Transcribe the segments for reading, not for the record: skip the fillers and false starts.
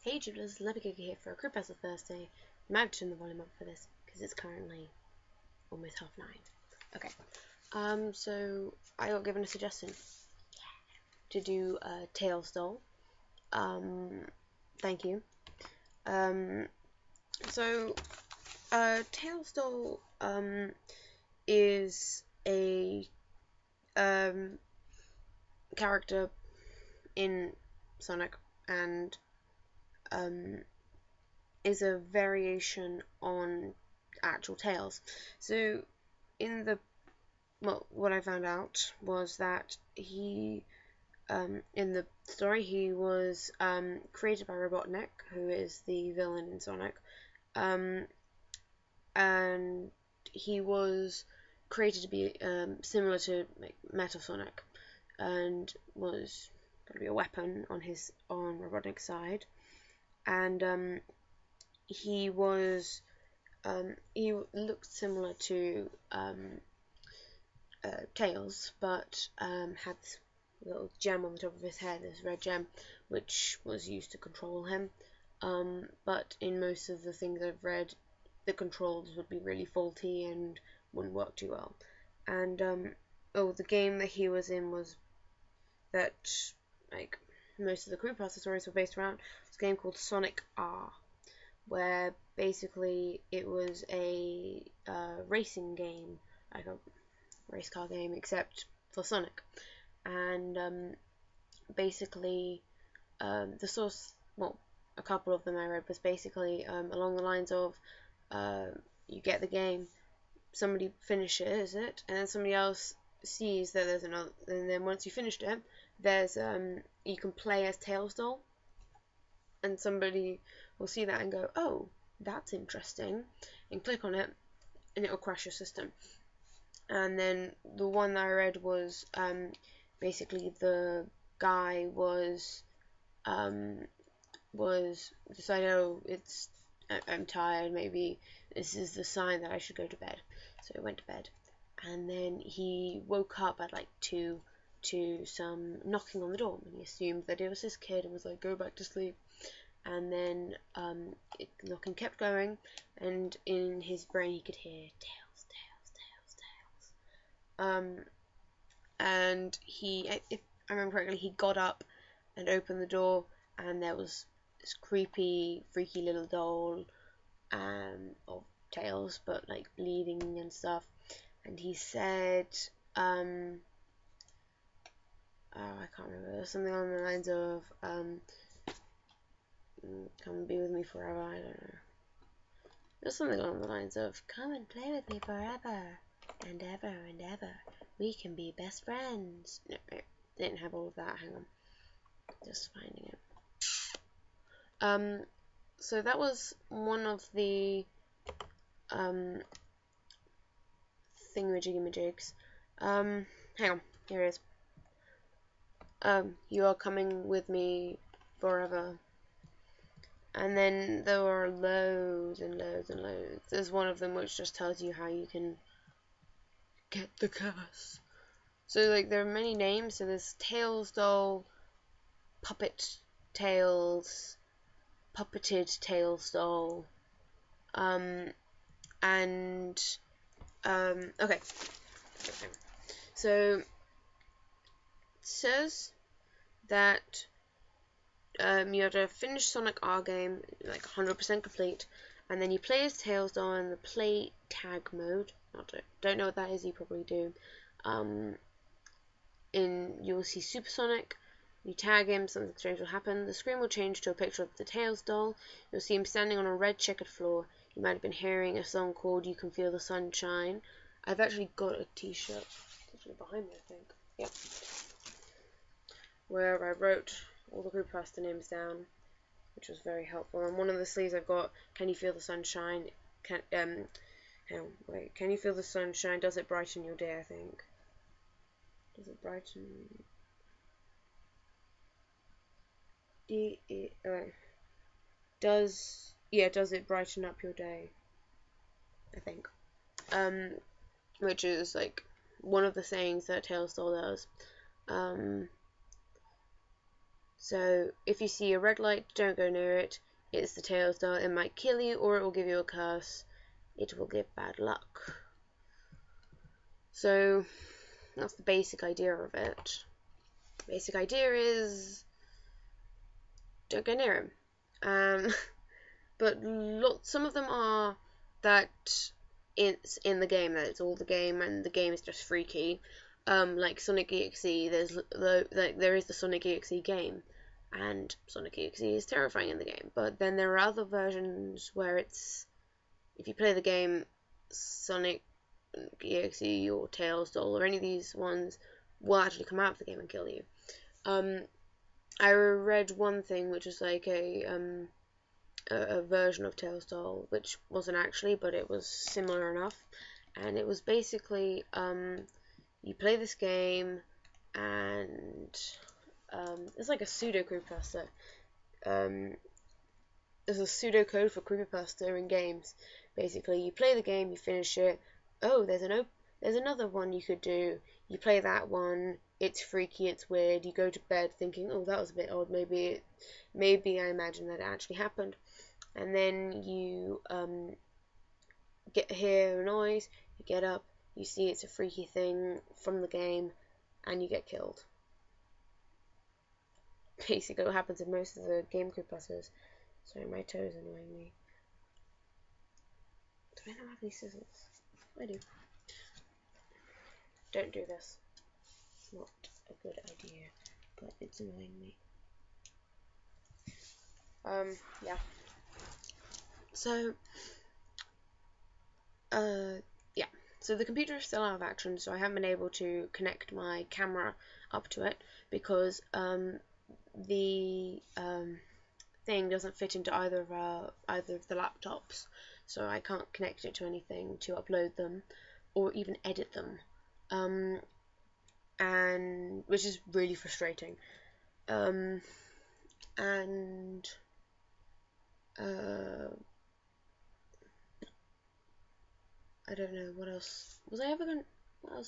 Hey Judas, Lepigiga here for a Creepypasta Thursday. I might have to turn the volume up for this because it's currently almost 9:30. Okay. So I got given a suggestion to do a Tails doll. Thank you. So Tails doll is a character in Sonic and is a variation on actual Tails. So what I found out was that he in the story he was created by Robotnik, who is the villain in Sonic, and he was created to be similar to Metal Sonic, and was going to be a weapon on Robotnik's side, and he looked similar to Tails, but had this little gem on the top of his head, this red gem, which was used to control him. But in most of the things I've read, the controls would be really faulty and wouldn't work too well. And the game that he was in was that most of the Creepypasta stories were based around. It's a game called Sonic R, where basically it was a racing game, like a race car game, except for Sonic. And basically the source, a couple of them I read, was basically along the lines of you get the game, somebody finishes it, and then somebody else sees that there's another, and then once you finished it, there's you can play as Tails doll, and somebody will see that and go, oh, that's interesting, and click on it, and it will crash your system. And then the one that I read was basically the guy was decided, oh, I'm tired, maybe this is the sign that I should go to bed. So he went to bed, and then he woke up at 2 to some knocking on the door, and he assumed that it was his kid and was like, go back to sleep. And then knocking kept going, and in his brain he could hear Tails, Tails, Tails, Tails. And if I remember correctly, he got up and opened the door, and there was this creepy, freaky little doll of Tails, but bleeding and stuff. And he said, I can't remember, something along the lines of, come be with me forever, I don't know. There's something along the lines of, come and play with me forever, and ever and ever. We can be best friends. No, I didn't have all of that, hang on. Just finding it. So that was one of the thingamajiggy-majigs. Hang on, here it is. You are coming with me forever. And then there are loads and loads and loads. There's one of them which just tells you how you can get the curse. So there are many names. So there's Tails doll, puppet Tails, puppeted Tails doll, okay. So it says that you have to finish Sonic R game 100% complete, and then you play as Tails doll in the play tag mode. Don't know what that is. You probably do. You'll see Super Sonic. You tag him, something strange will happen. The screen will change to a picture of the Tails doll. You'll see him standing on a red checkered floor. You might have been hearing a song called "You Can Feel the Sunshine." I've actually got a T-shirt. It's actually behind me, I think. Yep. Where I wrote all the Creepypasta names down, which was very helpful. On one of the sleeves I've got, "Can you feel the sunshine? Can you feel the sunshine? Does it brighten your day?" I think. Does it brighten? Does it brighten up your day? I think. Which is one of the sayings that Tails doll does. So if you see a red light, don't go near it. It's the Tails doll. It might kill you, or it will give you a curse. It will give bad luck. So that's the basic idea of it. Basic idea is don't go near him. But some of them are that it's in the game, that it's all the game, and the game is just freaky. Like Sonic EXE, there is the Sonic EXE game, and Sonic EXE is terrifying in the game. But then there are other versions where it's, if you play the game, Sonic EXE or Tails Doll or any of these ones will actually come out of the game and kill you. I read one thing which was like a version of Tails Doll, which wasn't actually, but it was similar enough, and it was basically you play this game, and it's like a pseudo creepypasta. There's a pseudocode for creepypasta in games. Basically, you play the game, you finish it. Oh, there's another one you could do. You play that one. It's freaky. It's weird. You go to bed thinking, oh, that was a bit odd. Maybe I imagine that it actually happened. And then you hear a noise. You get up. You see it's a freaky thing from the game, and you get killed. Basically, what happens in most of the game creepypastas. Sorry, my toe is annoying me. Do I not have any scissors? I do. Don't do this. It's not a good idea, but it's annoying me. Yeah. So, yeah. So the computer is still out of action, so I haven't been able to connect my camera up to it because the thing doesn't fit into either of the laptops, so I can't connect it to anything to upload them or even edit them, and which is really frustrating. I don't know what else was I ever going. What other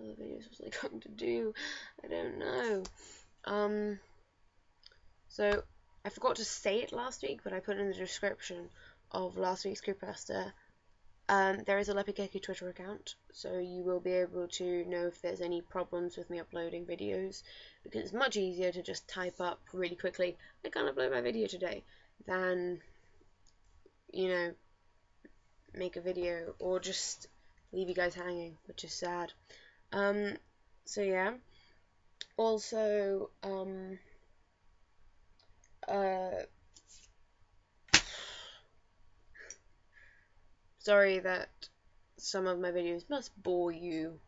videos was I going to do? I don't know. So I forgot to say it last week, but I put in the description of last week's Creepypasta. There is a Lepikeki Twitter account, so you will be able to know if there's any problems with me uploading videos, because it's much easier to just type up really quickly, I can't upload my video today, than, make a video, or just leave you guys hanging, which is sad. So yeah. Also, sorry that some of my videos must bore you.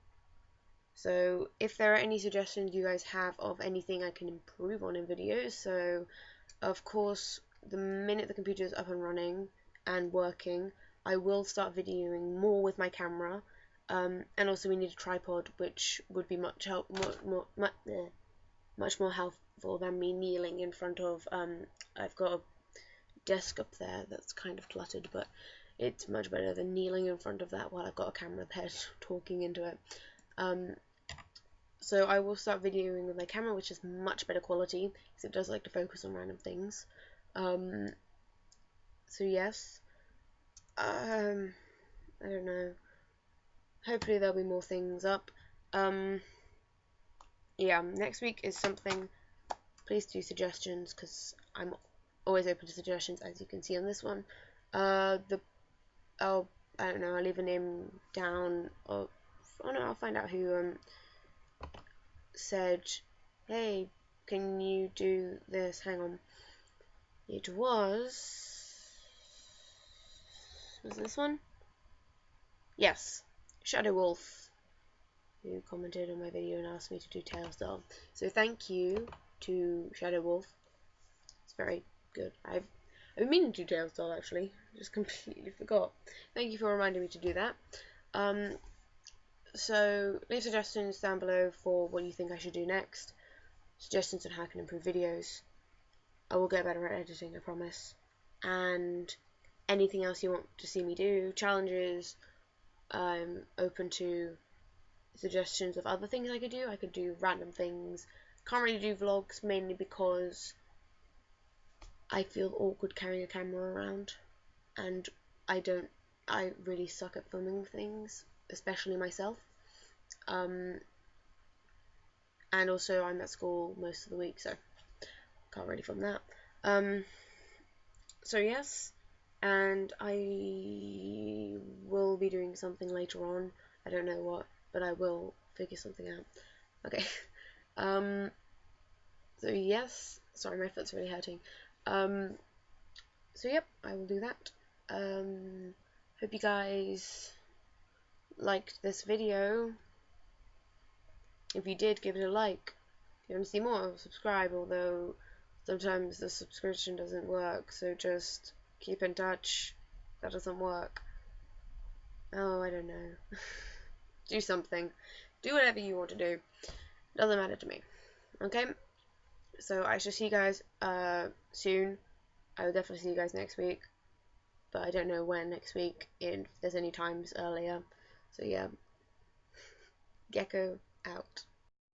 So if there are any suggestions you guys have of anything I can improve on in videos, so of course the minute the computer is up and running and working, I will start videoing more with my camera, and also we need a tripod, which would be much more helpful than me kneeling in front of, I've got a desk up there that's kind of cluttered, but it's much better than kneeling in front of that while I've got a camera there talking into it. So I will start videoing with my camera, which is much better quality, because it does like to focus on random things. So yes, I don't know, hopefully there'll be more things up. Yeah, next week is something, please do suggestions, because I'm always open to suggestions, as you can see on this one. I don't know, I'll leave a name down, or, oh no, I'll find out who, said, hey, can you do this? Hang on. It was this one? Yes, Shadow Wolf, who commented on my video and asked me to do Tails Doll. So thank you to Shadow Wolf. It's very good. I've been meaning to do Tails Doll, actually. Just completely forgot. Thank you for reminding me to do that. So leave suggestions down below for what you think I should do next. Suggestions on how I can improve videos. I will get better at editing, I promise. And anything else you want to see me do, challenges, I'm open to suggestions of other things I could do. I could do random things, Can't really do vlogs, mainly because I feel awkward carrying a camera around, and I really suck at filming things, especially myself. And also I'm at school most of the week, so can't really film that. So yes, and I will be doing something later on. I don't know what, but I will figure something out. Okay. So yes, sorry, my foot's really hurting. So yep, I will do that. Hope you guys liked this video. If you did, give it a like. If you want to see more, subscribe, although sometimes the subscription doesn't work, so just keep in touch. That doesn't work. Oh, I don't know. Do something. Do whatever you want to do. Doesn't matter to me. Okay? So I shall see you guys soon. I will definitely see you guys next week, but I don't know when next week, if there's any times earlier. So yeah, Gecko out.